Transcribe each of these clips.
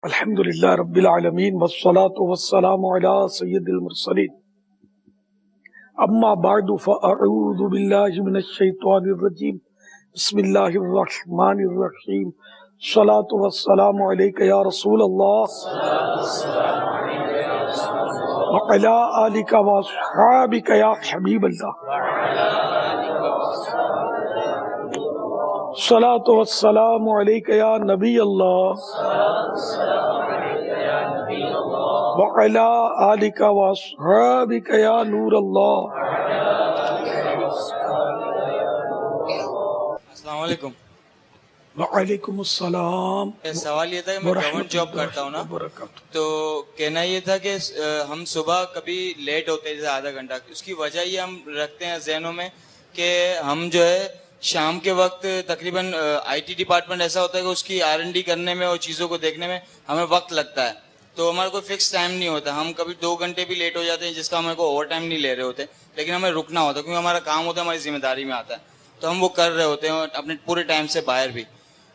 الحمد للہ رب العالمین والصلاة والسلام علی سید المرسلین اما بعد فاعوذ باللہ من الشیطان الرجیم بسم اللہ الرحمن الرحیم الصلاة والسلام علیک یا رسول اللہ وعلی آلک واصحابک یا حبیب اللہ الصلاة والسلام علیک یا نبی اللہ وعلی آلک واصحابک یا نور اللہ. السلام علیکم. وعلیکم السلام. سوال یہ تھا کہ میں گورنمنٹ جاب کرتا ہوں نا، تو کہنا یہ تھا کہ ہم صبح کبھی لیٹ ہوتے ہیں آدھا گھنٹہ. اس کی وجہ یہ ہم رکھتے ہیں ذہنوں میں کہ ہم جو ہے شام کے وقت تقریباً آئی ٹی ڈپارٹمنٹ ایسا ہوتا ہے کہ اس کی R&D کرنے میں اور چیزوں کو دیکھنے میں ہمیں وقت لگتا ہے، تو ہمارا کوئی فکس ٹائم نہیں ہوتا. ہم کبھی 2 گھنٹے بھی لیٹ ہو جاتے ہیں جس کا ہمیں کوئی اوور ٹائم نہیں لے رہے ہوتے، لیکن ہمیں رکنا ہوتا ہے کیونکہ ہمارا کام ہوتا ہے، ہماری ذمہ داری میں آتا ہے، تو ہم وہ کر رہے ہوتے ہیں اپنے پورے ٹائم سے باہر بھی.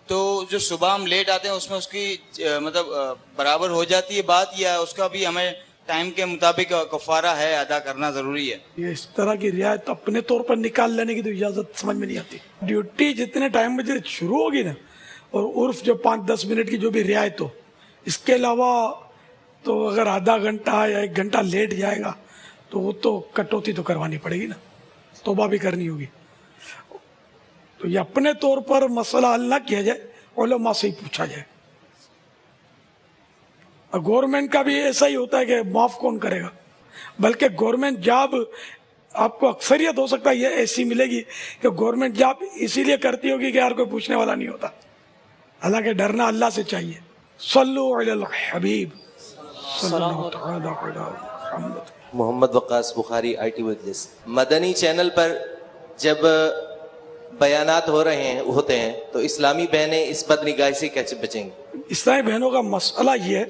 تو جو صبح ہم لیٹ آتے ہیں اس میں اس کی مطلب برابر ہو جاتی ہے بات، یا اس کا بھی ہمیں ٹائم کے مطابق کفارہ ہے ادا کرنا ضروری ہے؟ یہ اس طرح کی رعایت اپنے طور پر نکال لینے کی تو اجازت سمجھ میں نہیں آتی. ڈیوٹی جتنے ٹائم بجے شروع ہوگی نا، اور عرف جو 5-10 منٹ کی جو بھی رعایت ہو، اس کے علاوہ تو اگر آدھا گھنٹہ یا 1 گھنٹہ لیٹ جائے گا تو وہ تو کٹوتی تو کروانی پڑے گی نا، توبہ بھی کرنی ہوگی. تو یہ اپنے طور پر مسئلہ حل نہ کیا جائے، علماء سے ہی پوچھا جائے. اور گورنمنٹ کا بھی ایسا ہی ہوتا ہے کہ معاف کون کرے گا، بلکہ گورنمنٹ جاب آپ کو اکثریت ہو سکتا ہے یہ ایسی ملے گی کہ گورنمنٹ جاب اسی لیے کرتی ہوگی کہ یار کوئی پوچھنے والا نہیں ہوتا. حالانکہ ڈرنا اللہ سے چاہیے. صلو علی الحبیب صلی اللہ تعالی علی محمد. محمد وقاص بخاری IT مجلس. مدنی چینل پر جب بیانات ہوتے ہیں تو اسلامی بہنیں اس بدنگاہی سے کیسے بچیں گی؟ اسلامی بہنوں کا مسئلہ یہ ہے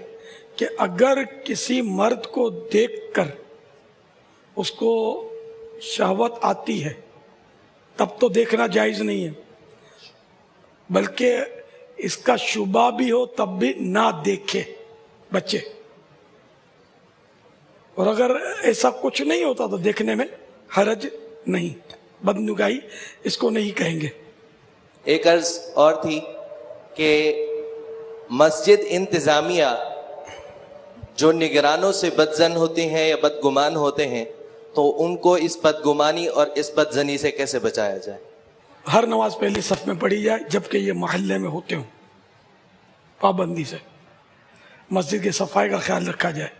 کہ اگر کسی مرد کو دیکھ کر اس کو شہوت آتی ہے تب تو دیکھنا جائز نہیں ہے، بلکہ اس کا شبہ بھی ہو تب بھی نہ دیکھے بچے. اور اگر ایسا کچھ نہیں ہوتا تو دیکھنے میں حرج نہیں. بدنگاہی اس کو نہیں کہیں گے. ایک عرض اور تھی کہ مسجد انتظامیہ جو نگرانوں سے بدظن ہوتی ہیں یا بدگمان ہوتے ہیں، تو ان کو اس بدگمانی اور اس بدظنی سے کیسے بچایا جائے؟ ہر نماز پہلی صف میں پڑھی جائے جبکہ یہ محلے میں ہوتے ہوں، پابندی سے. مسجد کی صفائی کا خیال رکھا جائے،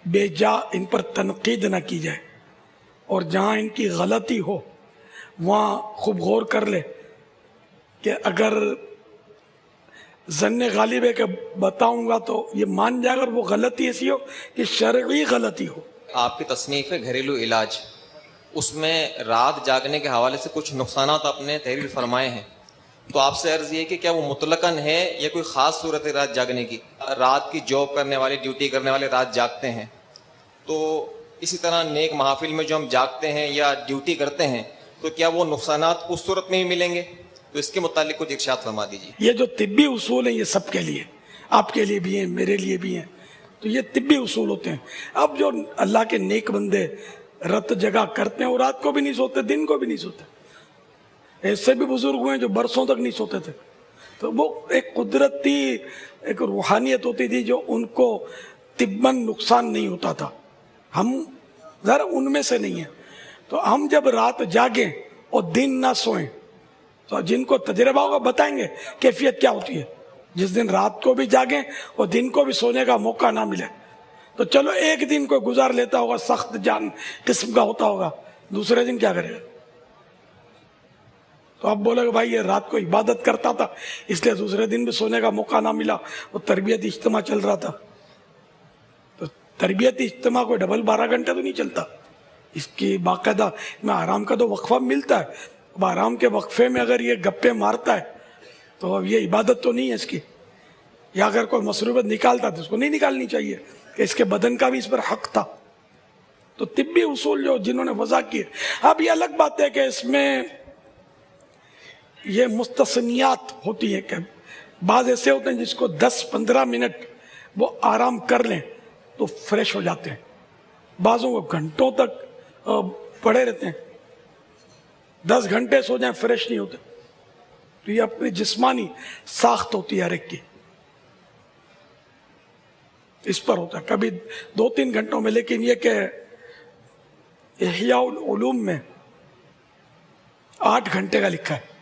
بے جا ان پر تنقید نہ کی جائے، اور جہاں ان کی غلطی ہو وہاں خوب غور کر لے کہ اگر ظن غالب ہے کہ بتاؤں گا تو یہ مان جائے گا، اور وہ غلطی ایسی ہو کہ شرعی غلطی ہو. آپ کی تصنیف ہے گھریلو علاج، اس میں رات جاگنے کے حوالے سے کچھ نقصانات آپ نے تحریر فرمائے ہیں، تو آپ سے عرض یہ کہ کیا وہ مطلقاً ہے یا کوئی خاص صورت ہے رات جاگنے کی؟ رات کی جاب کرنے والے، ڈیوٹی کرنے والے رات جاگتے ہیں، تو اسی طرح نیک محافل میں جو ہم جاگتے ہیں یا ڈیوٹی کرتے ہیں تو کیا وہ نقصانات اس صورت میں بھی ملیں گے؟ تو اس کے متعلق کچھ ارشاد فرما دیجیے. یہ جو طبی اصول ہیں یہ سب کے لیے، آپ کے لیے بھی ہیں، میرے لیے بھی ہیں، تو یہ طبی اصول ہوتے ہیں. اب جو اللہ کے نیک بندے رت جگہ کرتے ہیں وہ رات کو بھی نہیں سوتے، دن کو بھی نہیں سوتے. ایسے بھی بزرگ ہوئے جو برسوں تک نہیں سوتے تھے. تو وہ ایک قدرتی ایک روحانیت ہوتی تھی جو ان کو طباً نقصان نہیں ہوتا تھا. ہم ذرا ان میں سے نہیں ہیں. تو ہم جب رات جاگیں اور دن نہ سوئیں تو جن کو تجربہ ہوگا بتائیں گے کیفیت کیا ہوتی ہے. جس دن رات کو بھی جاگیں اور دن کو بھی سونے کا موقع نہ ملے تو چلو ایک دن کو گزار لیتا ہوگا، سخت جان قسم کا ہوتا ہوگا، دوسرے دن کیا کرے گا؟ تو اب بولے کہ بھائی یہ رات کو عبادت کرتا تھا اس لیے دوسرے دن بھی سونے کا موقع نہ ملا، وہ تربیتی اجتماع چل رہا تھا. تو تربیتی اجتماع کو 12 گھنٹے تو نہیں چلتا، اس کی باقاعدہ میں آرام کا تو وقفہ ملتا ہے. اب آرام کے وقفے میں اگر یہ گپے مارتا ہے تو اب یہ عبادت تو نہیں ہے اس کی. یا اگر کوئی مصروفیت نکالتا تو اس کو نہیں نکالنی چاہیے کہ اس کے بدن کا بھی اس پر حق تھا. تو طبی اصول جو جنہوں نے وضع کیے. اب یہ الگ بات ہے کہ اس میں یہ مستثنیات ہوتی ہیں کہ بعض ایسے ہوتے ہیں جس کو 10-15 منٹ وہ آرام کر لیں تو فریش ہو جاتے ہیں، بعضوں کو گھنٹوں تک پڑے رہتے ہیں، 10 گھنٹے سو جائیں فریش نہیں ہوتے. تو یہ اپنی جسمانی ساخت ہوتی ہے ہر ایک کی، اس پر ہوتا ہے کبھی 2-3 گھنٹوں میں. لیکن یہ کہ احیاء العلوم میں 8 گھنٹے کا لکھا ہے،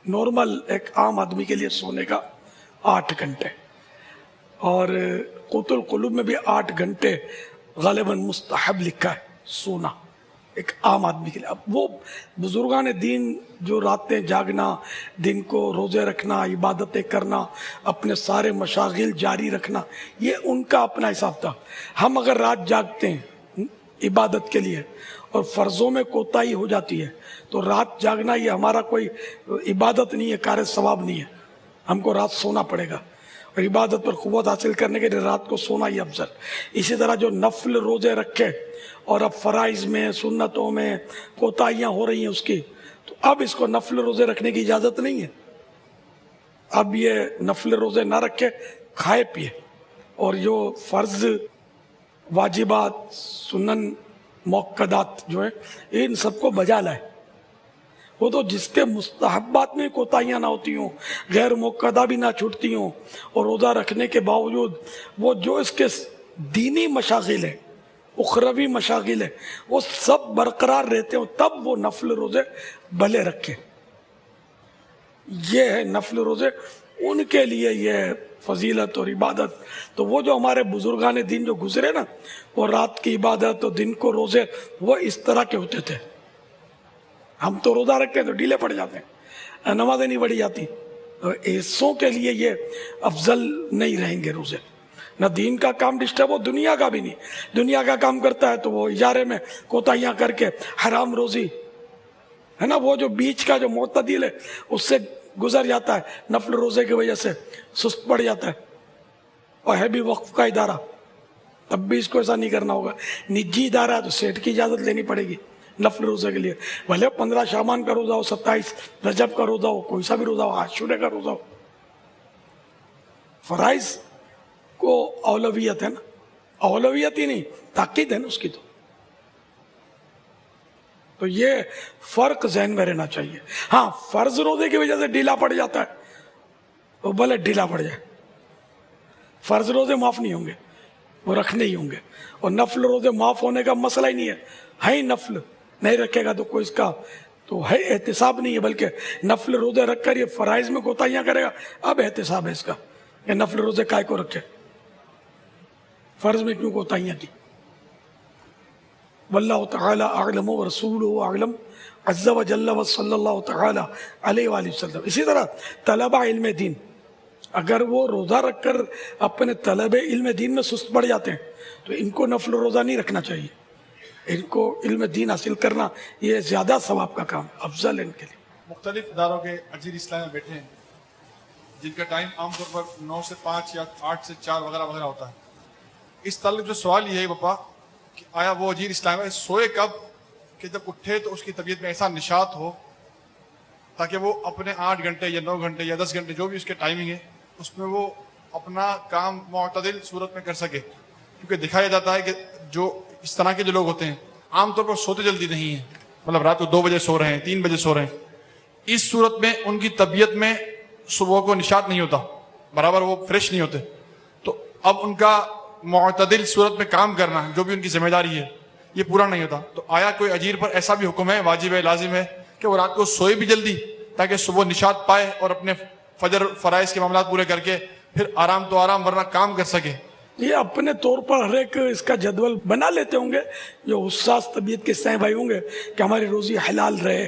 نارمل ایک عام آدمی کے لیے سونے کا 8 گھنٹے، اور قوت القلوب میں بھی 8 گھنٹے غالباً مستحب لکھا ہے سونا ایک عام آدمی کے لیے. اب وہ بزرگان دین جو راتیں جاگنا، دن کو روزے رکھنا، عبادتیں کرنا، اپنے سارے مشاغل جاری رکھنا، یہ ان کا اپنا حساب تھا. ہم اگر رات جاگتے ہیں عبادت کے لیے اور فرضوں میں کوتاہی ہو جاتی ہے تو رات جاگنا یہ ہمارا کوئی عبادت نہیں ہے، کار ثواب نہیں ہے. ہم کو رات سونا پڑے گا، اور عبادت پر قوت حاصل کرنے کے لیے رات کو سونا ہی افضل. اسی طرح جو نفل روزے رکھے اور اب فرائض میں سنتوں میں کوتاہیاں ہو رہی ہیں اس کی، تو اب اس کو نفل روزے رکھنے کی اجازت نہیں ہے. اب یہ نفل روزے نہ رکھے، کھائے پیے، اور جو فرض واجبات سنن موقدات جو ہیں ان سب کو بجا لائے. وہ تو جس کے مستحبات میں کوتاہیاں نہ ہوتی ہوں، غیر موقدہ بھی نہ چھوٹتی ہوں، اور روزہ رکھنے کے باوجود وہ جو اس کے دینی مشاغل ہیں، اخروی مشاغل ہیں، وہ سب برقرار رہتے ہوں، تب وہ نفل روزے بھلے رکھے. یہ ہے نفل روزے، ان کے لیے یہ فضیلت اور عبادت. تو وہ جو ہمارے بزرگان دین جو گزرے نا، وہ رات کی عبادت اور دن کو روزے وہ اس طرح کے ہوتے تھے. ہم تو روزہ رکھتے ہیں تو ڈھیلے پڑ جاتے ہیں، نمازیں نہیں پڑھی جاتی. ایسوں کے لیے یہ افضل نہیں رہیں گے روزے. نہ دین کا کام ڈسٹرب ہو، دنیا کا بھی نہیں. دنیا کا کام کرتا ہے تو وہ اجارے میں کوتاہیاں کر کے حرام روزی ہے نا، وہ جو بیچ کا جو معتدل ہے اس سے گزر جاتا ہے، نفل روزے کی وجہ سے سست پڑ جاتا ہے. اور ہے بھی وقف کا ادارہ، تب بھی اس کو ایسا نہیں کرنا ہوگا. نجی ادارہ ہے تو سیٹ کی اجازت لینی پڑے گی نفل روزے کے لیے. بھلے 15 شعبان کا روزہ ہو، 27 رجب کا روزہ ہو، کوئی سا بھی روزہ ہو، عاشورے کا روزہ ہو. فرائض کو اولویت ہے نا، اولویت ہی نہیں تاکید ہے نا اس کی. تو یہ فرق ذہن میں رہنا چاہیے. ہاں فرض روزے کی وجہ سے ڈھیلا پڑ جاتا ہے تو بھلے ڈھیلا پڑ جائے، فرض روزے معاف نہیں ہوں گے، وہ رکھنے ہی ہوں گے. اور نفل روزے معاف ہونے کا مسئلہ ہی نہیں ہے ہی نفل نہیں رکھے گا تو کوئی اس کا تو ہے احتساب نہیں ہے، بلکہ نفل روزے رکھ کر یہ فرائض میں کوتاہیاں کرے گا، اب احتساب ہے اس کا کہ نفل روزے کائے کو رکھے، فرض میں کیوں کوتاہیاں کی. واللہ تعالی اعلم ورسولہ اعلم عز وجل وصلی اللہ تعالی علیہ وآلہ وسلم. اسی طرح طلبہ علم دین اگر وہ روزہ رکھ کر اپنے طلب علم دین میں سست پڑ جاتے ہیں تو ان کو نفل روزہ نہیں رکھنا چاہیے. ان کو علم دین حاصل کرنا یہ زیادہ ثواب کا کام، افضل ہے ان کے لیے. مختلف اداروں کے اجیر اسلام میں بیٹھے ہیں جن کا ٹائم عام طور پر 9 سے 5 یا 8 سے 4 وغیرہ وغیرہ ہوتا ہے. اس تعلق جو سوال یہ ہے پاپا کہ آیا وہ اجیر اسلام ہے سوئے کب کہ جب اٹھے تو اس کی طبیعت میں ایسا نشاط ہو تاکہ وہ اپنے 8 گھنٹے یا 9 گھنٹے یا 10 گھنٹے جو بھی اس کے ٹائمنگ ہے اس میں وہ اپنا کام معتدل صورت میں کر سکے. کیونکہ دکھایا جاتا ہے کہ جو اس طرح کے جو لوگ ہوتے ہیں عام طور پر سوتے جلدی نہیں ہیں، مطلب رات کو 2 بجے سو رہے ہیں، 3 بجے سو رہے ہیں. اس صورت میں ان کی طبیعت میں صبح کو نشاط نہیں ہوتا، برابر وہ فریش نہیں ہوتے. تو اب ان کا معتدل صورت میں کام کرنا جو بھی ان کی ذمہ داری ہے یہ پورا نہیں ہوتا. تو آیا کوئی اجیر پر ایسا بھی حکم ہے، واجب ہے، لازم ہے کہ وہ رات کو سوئے بھی جلدی تاکہ صبح نشاط پائے اور اپنے فجر فرائض کے معاملات پورے کر کے پھر آرام تو آرام ورنہ کام کر سکے؟ یہ اپنے طور پر ہر ایک اس کا جدول بنا لیتے ہوں گے جو حساس طبیعت کے سائیں بھائی ہوں گے کہ ہماری روزی حلال رہے.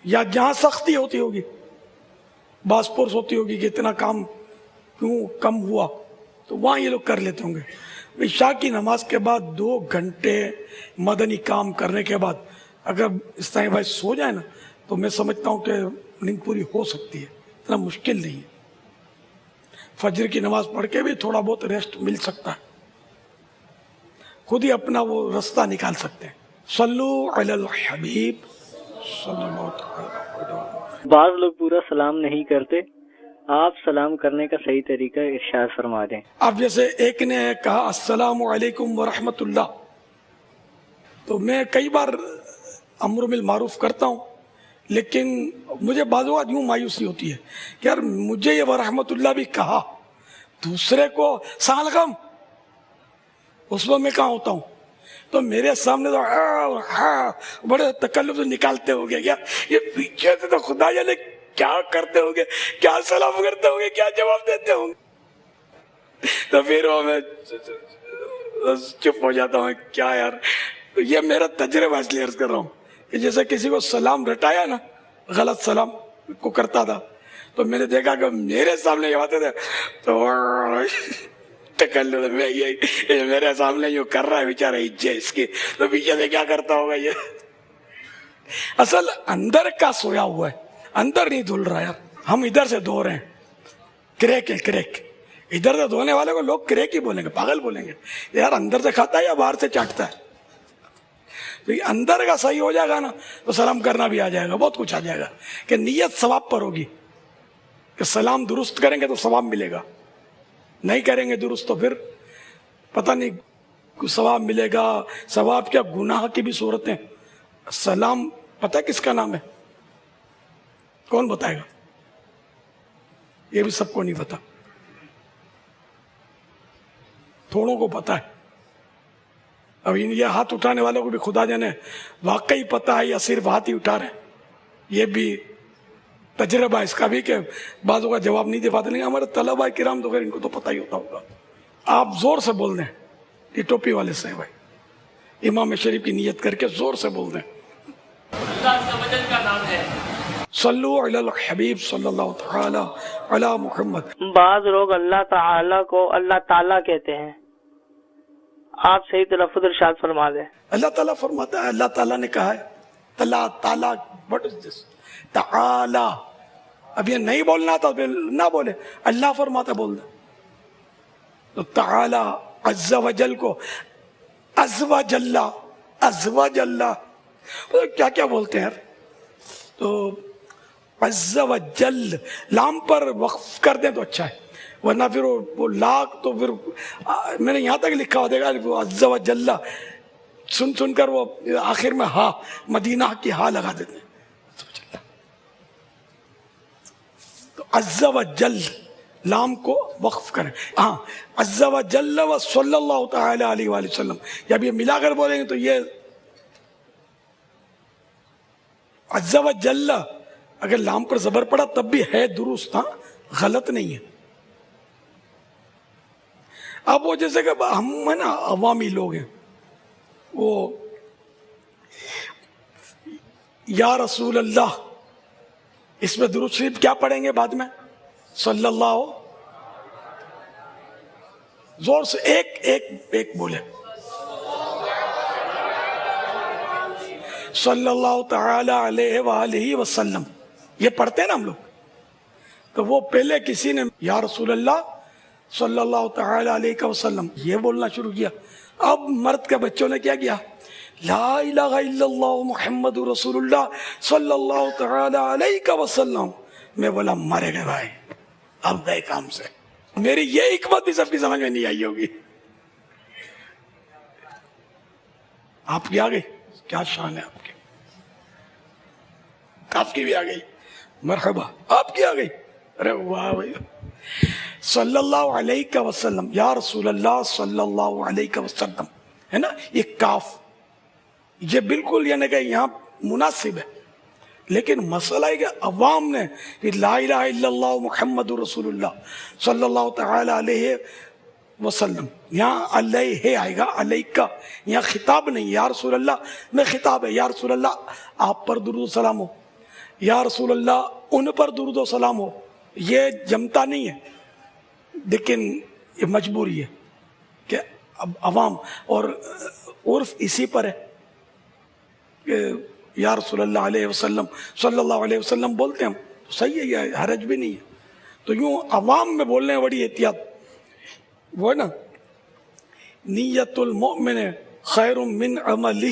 یا جہاں سختی ہوتی ہوگی، باس پورس ہوتی ہوگی کہ اتنا کام کیوں کم ہوا، تو وہاں یہ لوگ کر لیتے ہوں گے. عشاء کی نماز کے بعد 2 گھنٹے مدنی کام کرنے کے بعد اگر سائیں بھائی سو جائے نا تو میں سمجھتا ہوں کہ نیند پوری ہو سکتی ہے، اتنا مشکل نہیں ہے. فجر کی نماز پڑھ کے بھی تھوڑا بہت ریسٹ مل سکتا ہے، خود ہی اپنا وہ رستہ نکال سکتے ہیں. صلو علی الحبیب صلی اللہ علیہ وسلم. بعض لوگ پورا سلام نہیں کرتے، آپ سلام کرنے کا صحیح طریقہ ارشاد فرما دیں۔ اب جیسے ایک نے کہا السلام علیکم ورحمۃ اللہ، تو میں کئی بار امر بالمعروف کرتا ہوں، لیکن مجھے بعض اوقات یوں مایوسی ہوتی ہے کہ یار مجھے یہ ورحمۃ اللہ بھی کہا، دوسرے کو السلام علیکم، اس وقت میں کہاں ہوتا ہوں؟ تو میرے سامنے تو بڑے تکلف سے نکالتے ہو گے، کیا یہ پیچھے سے تو خدا جانے کیا کرتے ہوں گے، کیا سلام کرتے ہوں گے، کیا جواب دیتے ہوں گے، تو پھر وہ میں چپ ہو جاتا ہوں، کیا یار۔ تو یہ میرا تجربہ اس لیے عرض کر رہا ہوں کہ جیسے کسی کو سلام رٹایا نا، غلط سلام کو کرتا تھا، تو میں نے دیکھا کہ میرے سامنے یہ آتے تھے تو میں یہ میرے سامنے یوں کر رہا ہے بیچارہ عزت اس کی، تو پیچھے سے کیا کرتا ہوگا یہ۔ اصل اندر کا سویا ہوا ہے، اندر نہیں دھل رہا ہے، ہم ادھر سے دھو رہے ہیں، کریک ہے کریک۔ ادھر سے دھونے والے کو لوگ کریک ہی بولیں گے، پاگل بولیں گے، یار اندر سے کھاتا ہے یا باہر سے چاٹتا ہے؟ تو یہ اندر کا صحیح ہو جائے گا نا تو سلام کرنا بھی آ جائے گا، بہت کچھ آ جائے گا، کہ نیت ثواب پر ہوگی، کہ سلام درست کریں گے تو ثواب ملے گا، نہیں کریں گے درست تو پھر پتہ نہیں ثواب ملے گا، ثواب کیا گناہ کی بھی صورتیں۔ سلام پتہ کس کا نام ہے؟ کون بتائے گا؟ یہ بھی سب کو نہیں پتا، تھوڑوں کو پتا ہے۔ اب یہ ہاتھ اٹھانے والوں کو بھی خدا جانے واقعی پتا ہے یا صرف ہاتھ ہی اٹھا رہے ہیں، یہ بھی تجربہ اس کا بھی کہ بعضوں کا جواب نہیں دے پاتے، نہیں ہمارے طلبہ کرام تو خیر ان کو تو پتہ ہی ہوتا ہوگا۔ آپ زور سے بول دیں، یہ ٹوپی والے سے بھائی، امام شریف کی نیت کر کے زور سے بول دیں، اللہ عز و جل کا نام ہے۔ صلو علی الحبیب صلی اللہ تعالی علی محمد۔ بعض لوگ اللہ تعالیٰ کو اللہ تعالیٰ کہتے ہیں، آپ صحیح تلفظ ارشاد فرما دیں۔ اللہ تعالیٰ فرماتا ہے، اللہ تعالیٰ نے کہا ہے، اللہ تعالیٰ what is this؟ تعالی، اب یہ نہیں بولنا تھا نہ بولے، اللہ فرماتا بول دیں، تو تعالی عز و جل کو عز و جل، عز و جل کیا کیا بولتے ہیں، تو عز و جل لام پر وقف کر دیں تو اچھا ہے، ورنہ پھر وہ لاکھ تو پھر میں نے یہاں تک لکھا ہو دے گا عز و جل، سن سن کر وہ آخر میں ہا مدینہ کی ہا لگا دیتے ہیں، تو عز و جل لام کو وقف کریں، ہاں عز و جل و صلی اللہ تعالی علیہ وآلہ وسلم، جب یہ ملا کر بولیں گے تو یہ عز و جل اگر لام پر زبر پڑا تب بھی ہے درست، ہاں غلط نہیں ہے۔ اب وہ جیسے کہ ہم ہے نا عوامی لوگ ہیں، وہ یا رسول اللہ، اس میں درود شریف کیا پڑھیں گے بعد میں؟ صلی اللہ، زور سے ایک ایک ایک بولے، صلی اللہ تعالی علیہ وآلہ وسلم، یہ پڑھتے ہیں نا ہم لوگ، تو وہ پہلے کسی نے یا رسول اللہ صلی اللہ تعالی علیہ وسلم یہ بولنا شروع کیا، اب مرد کے بچوں نے کیا کیا، لا الہ الا اللہ محمد رسول اللہ صلی اللہ تعالی علیہ وسلم، میں بولا مرے گئے بھائی، اب گئے کام سے، میری یہ حکمت بھی سب کی سمجھ میں نہیں آئی ہوگی، آپ کی آ گئی، کیا شان ہے آپ کی، آپ کی بھی آ گئی، مرحبا، آپ کی آ گئی، ارے واہ بھائی، صلی اللہ علیہ وسلم، یا رسول اللہ صلی اللہ علیہ وسلم ہے نا، یہ کاف یہ بالکل یعنی کہ یہاں مناسب ہے، لیکن مسئلہ ہے کہ عوام نے لا الہ الا اللہ محمد رسول اللہ صلی اللہ تعالی علیہ وسلم، یہاں علیہ آئے گا، علیہ کا یہاں خطاب نہیں، یا رسول اللہ میں خطاب ہے، یا رسول اللہ آپ پر درود و سلام ہو، یا رسول اللہ ان پر درود و سلام ہو، یہ جمتا نہیں ہے، لیکن یہ مجبوری ہے کہ اب عوام اور عرف اسی پر ہے کہ یا رسول اللہ علیہ وسلم صلی اللہ علیہ وسلم بولتے ہیں ہم، تو صحیح ہے، یہ حرج بھی نہیں ہے، تو یوں عوام میں بولنے میں بڑی احتیاط، وہ ہے نا نیت المؤمن خیر من عملی،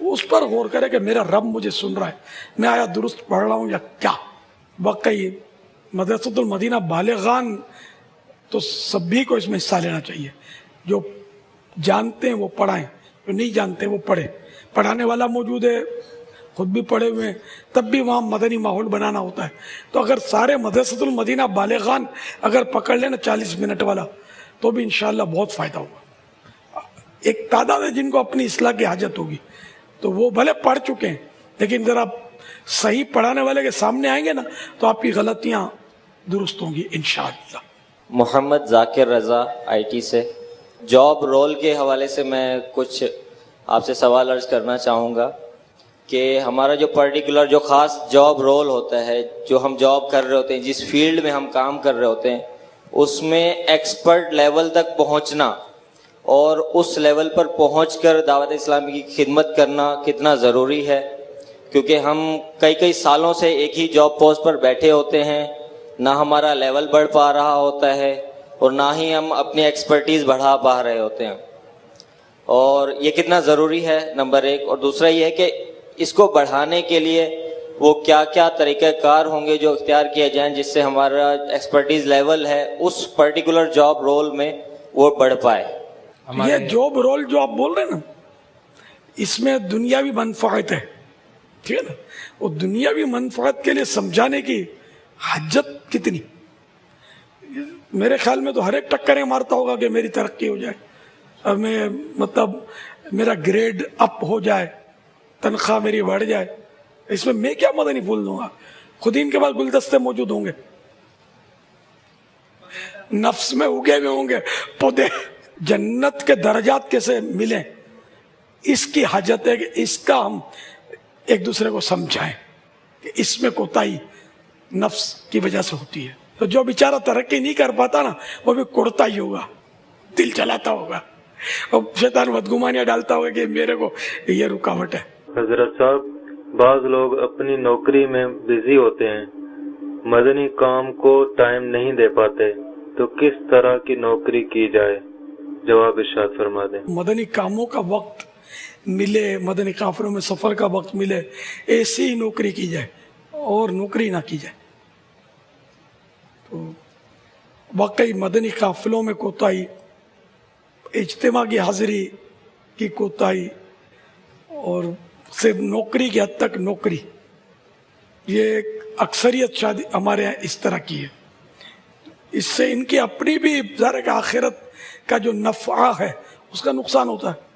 وہ اس پر غور کرے کہ میرا رب مجھے سن رہا ہے, میں آیا درست پڑھ رہا ہوں یا کیا. واقعی مدرسۃ المدینہ بالغان تو سبھی کو اس میں حصہ لینا چاہیے. جو جانتے ہیں وہ پڑھائیں, جو نہیں جانتے وہ پڑھیں. پڑھانے والا موجود ہے, خود بھی پڑھے ہوئے ہیں, تب بھی وہاں مدنی ماحول بنانا ہوتا ہے. تو اگر سارے مدرسۃ المدینہ بالغان اگر پکڑ لیں نا 40 منٹ والا, تو بھی انشاءاللہ بہت فائدہ ہوگا. ایک تعداد ہے جن کو اپنی اصلاح کی حاجت ہوگی, تو وہ بھلے پڑھ چکے ہیں, لیکن ذرا صحیح پڑھانے والے کے سامنے آئیں گے نا تو آپ کی غلطیاں درست ہوں گی انشاءاللہ. محمد ذاکر رضا IT سے. جاب رول کے حوالے سے میں کچھ آپ سے سوال عرض کرنا چاہوں گا کہ ہمارا جو پرٹیکولر جو خاص جاب رول ہوتا ہے, جو ہم جاب کر رہے ہوتے ہیں, جس فیلڈ میں ہم کام کر رہے ہوتے ہیں, اس میں ایکسپرٹ لیول تک پہنچنا اور اس لیول پر پہنچ کر دعوت اسلامی کی خدمت کرنا کتنا ضروری ہے, کیونکہ ہم کئی سالوں سے ایک ہی جاب پوسٹ پر بیٹھے ہوتے ہیں, نہ ہمارا لیول بڑھ پا رہا ہوتا ہے اور نہ ہی ہم اپنی ایکسپرٹیز بڑھا پا رہے ہوتے ہیں, اور یہ کتنا ضروری ہے نمبر ایک. اور دوسرا یہ ہے کہ اس کو بڑھانے کے لیے وہ کیا کیا طریقہ کار ہوں گے جو اختیار کیے جائیں جس سے ہمارا ایکسپرٹیز لیول ہے اس پرٹیکولر جاب رول میں وہ بڑھ پائے. یہ جاب رول جو آپ بول رہے ہیں نا, اس میں دنیاوی منفعت ہے, ٹھیک ہے نا. وہ دنیاوی منفعت کے لیے سمجھانے کی حاجت کتنی. میرے خیال میں تو ہر ایک ٹکریں مارتا ہوگا کہ میری ترقی ہو جائے, اب میں مطلب میرا گریڈ اپ ہو جائے, تنخواہ میری بڑھ جائے. اس میں کیا مدنی پھول دوں گا؟ خود ہی ان کے پاس گلدستے موجود ہوں گے, نفس میں اگے ہوئے ہوں گے پودے. جنت کے درجات کیسے ملیں, اس کی حاجت ہے کہ اس کا ہم ایک دوسرے کو سمجھائیں کہ اس میں کوتاہی نفس کی وجہ سے ہوتی ہے. تو جو بیچارہ ترقی نہیں کر پاتا نا, وہ بھی کوڑتا ہی ہوگا, دل چلاتا ہوگا, اور شیطان بدگمانیاں ڈالتا ہوگا کہ میرے کو یہ رکاوٹ ہے. حضرت صاحب, بعض لوگ اپنی نوکری میں بزی ہوتے ہیں, مدنی کام کو ٹائم نہیں دے پاتے, تو کس طرح کی نوکری کی جائے؟ جواب ارشاد فرما دیں. مدنی کاموں کا وقت ملے, مدنی قافلوں میں سفر کا وقت ملے, ایسی نوکری کی جائے اور نوکری نہ کی جائے. تو واقعی مدنی قافلوں میں کوتاہی, اجتماع کی حاضری کی کوتاہی, اور صرف نوکری کی حد تک نوکری, یہ اکثریت شادی ہمارے یہاں اس طرح کی ہے. اس سے ان کی اپنی بھی ظاہر کہ آخرت کا جو نفع ہے اس کا نقصان ہوتا ہے.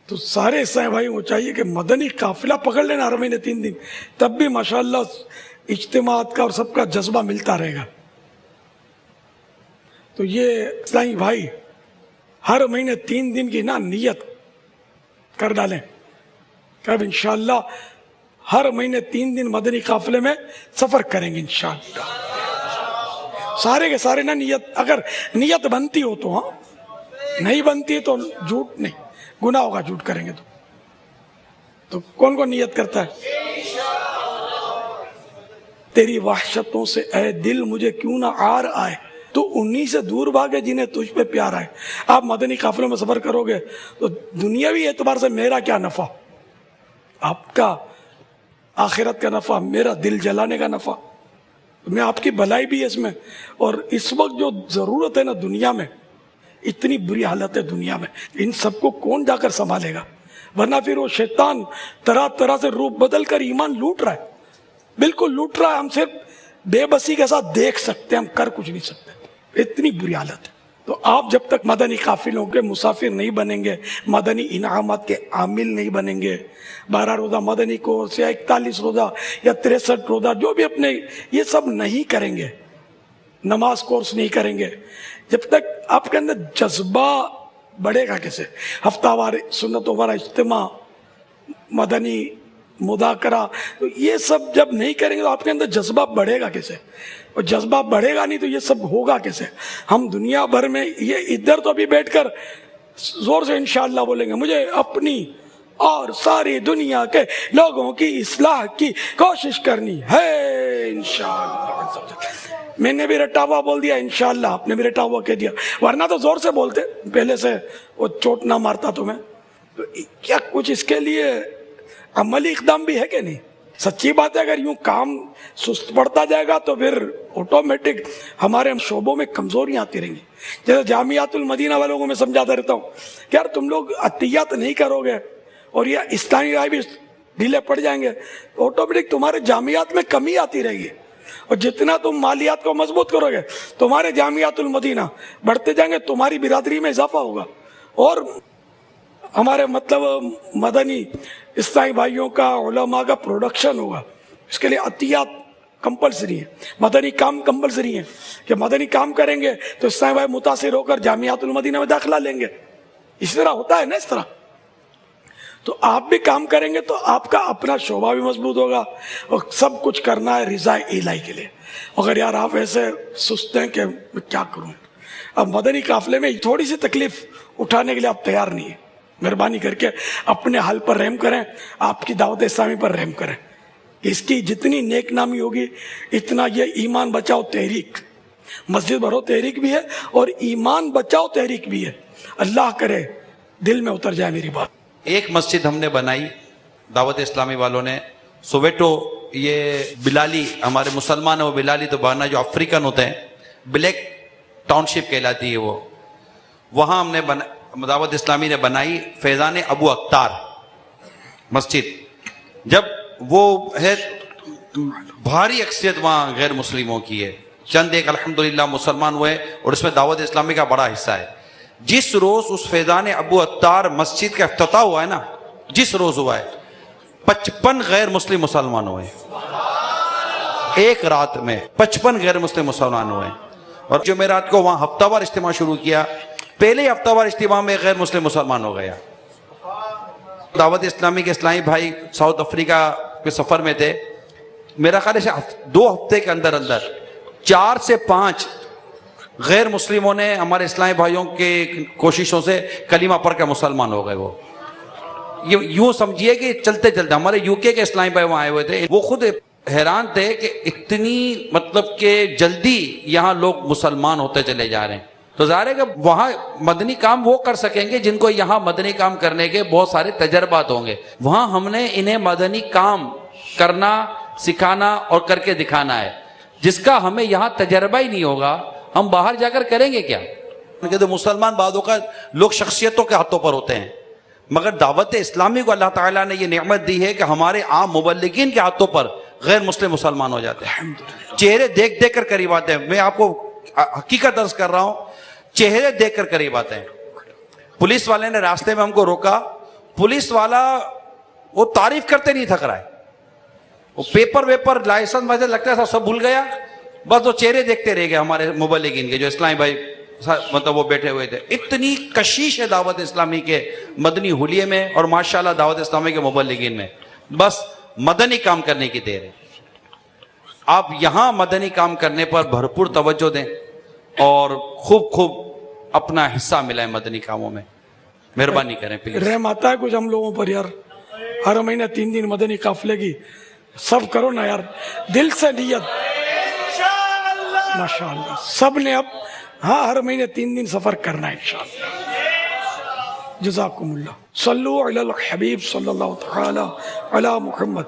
تو سارے حصہ بھائی وہ چاہیے کہ مدنی قافلہ پکڑ لینا ہر مہینے 3 دن, تب بھی ماشاءاللہ اجتماعات کا اور سب کا جذبہ ملتا رہے گا. تو یہ اسلامی بھائی ہر مہینے 3 دن کی نیت کر ڈالیں کہ اب انشاءاللہ ہر مہینے 3 دن مدنی قافلے میں سفر کریں گے انشاءاللہ. سارے کے سارے نیت, اگر نیت بنتی ہو تو, ہاں نہیں بنتی تو جھوٹ نہیں, گناہ ہوگا جھوٹ کریں گے تو کون کون نیت کرتا ہے؟ تیری وحشتوں سے اے دل مجھے کیوں نہ عار آئے, تو انہی سے دور بھاگے جنہیں تجھ پہ پیار آئے. آپ مدنی قافلوں میں سفر کرو گے تو دنیاوی اعتبار سے میرا کیا نفع, آپ کا آخرت کا نفع, میرا دل جلانے کا نفع, میں آپ کی بھلائی بھی ہے اس میں. اور اس وقت جو ضرورت ہے نا دنیا میں, اتنی بری حالت ہے دنیا میں, ان سب کو کون جا کر سنبھالے گا؟ ورنہ پھر وہ شیطان طرح طرح سے روپ بدل کر ایمان لوٹ رہا ہے, بالکل لوٹ رہا ہے. ہم صرف بے بسی کے ساتھ دیکھ سکتے ہیں, ہم کر کچھ نہیں سکتے, اتنی بری حالت ہے. تو آپ جب تک مدنی قافلوں کے مسافر نہیں بنیں گے, مدنی انعامات کے عامل نہیں بنیں گے, 12 روزہ مدنی کورس یا 41 روزہ یا 63 روزہ جو بھی اپنے یہ سب نہیں کریں گے, نماز کورس نہیں کریں گے, جب تک آپ کے اندر جذبہ بڑھے گا کیسے؟ ہفتہ وار سنتوں والا اجتماع, مدنی مذاکرہ, یہ سب جب نہیں کریں گے تو آپ کے اندر جذبہ بڑھے گا کیسے؟ اور جذبہ بڑھے گا نہیں تو یہ سب ہوگا کیسے؟ ہم دنیا بھر میں یہ ادھر تو ابھی بیٹھ کر زور سے انشاءاللہ بولیں گے مجھے اپنی اور ساری دنیا کے لوگوں کی اصلاح کی کوشش کرنی ہے انشاءاللہ. میں نے بھی رٹا ہوا بول دیا انشاءاللہ, آپ نے بھی رٹا ہوا کہہ دیا, ورنہ تو زور سے بولتے پہلے سے, وہ چوٹ نہ مارتا تمہیں. تو کیا کچھ اس کے لیے عملی اقدام بھی ہے کہ نہیں؟ سچی بات ہے, اگر یوں کام سست پڑتا جائے گا تو پھر آٹومیٹک ہمارے شعبوں میں کمزوریاں آتی رہیں گی. جیسے جامعات المدینہ والوں کو میں سمجھاتا رہتا ہوں کہ یار تم لوگ عطیات نہیں کرو گے اور یہ اسلامی رائے بھی ڈھیلے پڑ جائیں گے, آٹومیٹک تمہارے جامعات میں کمی آتی رہے گی. اور جتنا تم مالیات کو مضبوط کرو گے تمہارے جامعات المدینہ بڑھتے جائیں گے, تمہاری برادری میں اضافہ ہوگا, اور ہمارے مطلب مدنی اسلامی بھائیوں کا, علماء کا پروڈکشن ہوگا. اس کے لیے عطیات کمپلسری ہے, مدنی کام کمپلسری ہے کہ مدنی کام کریں گے تو اسلامی بھائی متاثر ہو کر جامعات المدینہ میں داخلہ لیں گے. اس طرح ہوتا ہے نا, اس طرح. تو آپ بھی کام کریں گے تو آپ کا اپنا شعبہ بھی مضبوط ہوگا, اور سب کچھ کرنا ہے رضا الہی کے لیے. اگر یار آپ ایسے سست ہیں کہ میں کیا کروں, اب مدنی قافلے میں تھوڑی سی تکلیف اٹھانے کے لیے آپ تیار نہیں ہیں, مہربانی کر کے اپنے حال پر رحم کریں, آپ کی دعوت اسلامی پر رحم کریں. اس کی جتنی نیک نامی ہوگی اتنا یہ ایمان بچاؤ تحریک, مسجد بھرو تحریک بھی ہے اور ایمان بچاؤ تحریک بھی ہے. اللہ کرے دل میں اتر جائے میری بات. ایک مسجد ہم نے بنائی دعوت اسلامی والوں نے, سوویٹو, یہ بلالی, ہمارے مسلمان ہیں وہ بلالی تو بانا جو افریقن ہوتے ہیں, بلیک ٹاؤن شپ کہلاتی ہے وہ, وہاں ہم نے دعوت اسلامی نے بنائی فیضان ابو اختار مسجد. جب وہ ہے بھاری اکثریت وہاں غیر مسلموں کی ہے, چند ایک الحمدللہ مسلمان ہوئے, اور اس میں دعوت اسلامی کا بڑا حصہ ہے. جس روز اس فیضان ابو اختار مسجد کا افتتاح ہوا ہے نا, جس روز ہوا ہے 55 غیر مسلم مسلمان ہوئے ایک رات میں, 55 غیر مسلم مسلمان ہوئے. اور جمعرات کو وہاں ہفتہ وار اجتماع شروع کیا, پہلے ہفتہ وار اجتماع میں غیر مسلم مسلمان ہو گیا. دعوت اسلامی کے اسلامی بھائی ساؤتھ افریقہ کے سفر میں تھے, میرا خیال ہے 2 ہفتے کے اندر 4 سے 5 غیر مسلموں نے ہمارے اسلامی بھائیوں کے کوششوں سے کلمہ پڑھ کر مسلمان ہو گئے. وہ یوں سمجھیے کہ چلتے چلتے ہمارے یو کے اسلامی بھائی وہاں آئے ہوئے تھے, وہ خود حیران تھے کہ اتنی مطلب کہ جلدی یہاں لوگ مسلمان ہوتے چلے جا رہے ہیں. تو ظاہر ہے کہ وہاں مدنی کام وہ کر سکیں گے جن کو یہاں مدنی کام کرنے کے بہت سارے تجربات ہوں گے. وہاں ہم نے انہیں مدنی کام کرنا, سکھانا اور کر کے دکھانا ہے, جس کا ہمیں یہاں تجربہ ہی نہیں ہوگا, ہم باہر جا کر کریں گے کیا؟ تو مسلمان بعضوں کا لوگ شخصیتوں کے ہاتھوں پر ہوتے ہیں, مگر دعوت اسلامی کو اللہ تعالیٰ نے یہ نعمت دی ہے کہ ہمارے عام مبلغین کے ہاتھوں پر غیر مسلم مسلمان ہو جاتے ہیں. چہرے دیکھ دیکھ کر قریب آتے ہیں. میں آپ کو حقیقت عرض کر رہا ہوں, چہرے دیکھ کر قریب آتے ہیں. پولیس والے نے راستے میں ہم کو روکا, پولیس والا وہ تعریف کرتے نہیں تھک رہا ہے, وہ پیپر ویپر لائسنس ویسے لگتا ہے سب بھول گیا, بس وہ چہرے دیکھتے رہ گئے ہمارے مبلغین کے جو اسلامی بھائی مطلب وہ بیٹھے ہوئے تھے. اتنی کشش ہے دعوت اسلامی کے مدنی حلیے میں اور ماشاءاللہ دعوت اسلامی کے مبلغین میں, بس مدنی کام کرنے کی دیر ہے. آپ یہاں مدنی کام کرنے پر بھرپور توجہ دیں اور خوب اپنا حصہ ملائیں مدنی کاموں میں, مہربانی کریں پلیز. رحم آتا ہے کچھ ہم لوگوں پر یار, ہر مہینے 3 دن مدنی قافلے کی سب کرو نا یار, دل سے نیت ماشاءاللہ سب نے اب, ہاں ہر مہینے 3 دن سفر کرنا ہے انشاءاللہ. جزاکم اللہ. صلو علی الحبیب صلی اللہ تعالی علی محمد.